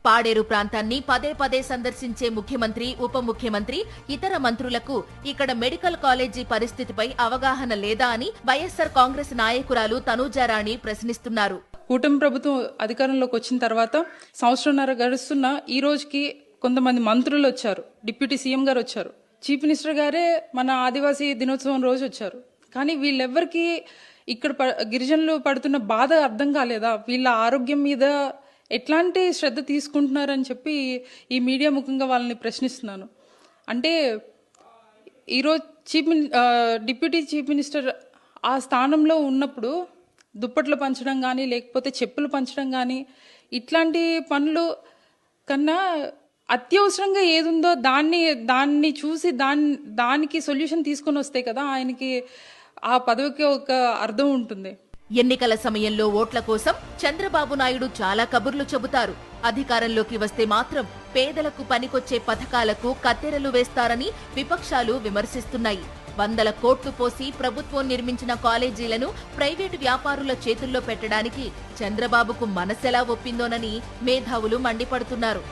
పాడేరు ప్రాంతాన్ని పదే పదే సందర్శించే ముఖ్యమంత్రి, ఉప ముఖ్యమంత్రి, ఇతర మంత్రులకు ఇక్కడ మెడికల్ కాలేజీ పరిస్థితిపై అవగాహన లేదా అని వైఎస్సార్ కాంగ్రెస్ నాయకురాలు తనూజారాణి ప్రశ్నిస్తున్నారు. కూటమి ప్రభుత్వం అధికారంలోకి వచ్చిన తర్వాత సంవత్సరంన్నర గడుస్తున్న ఈ రోజుకి కొంతమంది మంత్రులు వచ్చారు, డిప్యూటీ సీఎం గారు వచ్చారు, చీఫ్ మినిస్టర్ గారే మన ఆదివాసీ దినోత్సవం రోజు వచ్చారు. కానీ వీళ్ళెవ్వరికి ఇక్కడ గిరిజనులు పడుతున్న బాధ అర్థం కాలేదా? వీళ్ళ ఆరోగ్యం మీద ఎట్లాంటి శ్రద్ధ తీసుకుంటున్నారని చెప్పి ఈ మీడియా ముఖంగా వాళ్ళని ప్రశ్నిస్తున్నాను. అంటే ఈరోజు డిప్యూటీ చీఫ్ మినిస్టర్ ఆ స్థానంలో ఉన్నప్పుడు దుప్పట్లు పంచడం కానీ, లేకపోతే చెప్పులు పంచడం కానీ, ఇట్లాంటి పనులు కన్నా అత్యవసరంగా ఏదుందో దాన్ని చూసి దానికి సొల్యూషన్ తీసుకొని వస్తే కదా ఆయనకి ఆ పదవికి ఒక అర్థం ఉంటుంది. ఎన్నికల సమయంలో ఓట్ల కోసం చంద్రబాబు నాయుడు చాలా కబుర్లు చెబుతారు. అధికారంలోకి వస్తే మాత్రం పేదలకు పనికొచ్చే పథకాలకు కత్తెరలు వేస్తారని విపక్షాలు విమర్శిస్తున్నాయి. 100 కోట్లు పోసి ప్రభుత్వం నిర్మించిన కాలేజీలను ప్రైవేటు వ్యాపారుల చేతుల్లో పెట్టడానికి చంద్రబాబుకు మనసెలా ఒప్పిందోనని మేధావులు మండిపడుతున్నారు.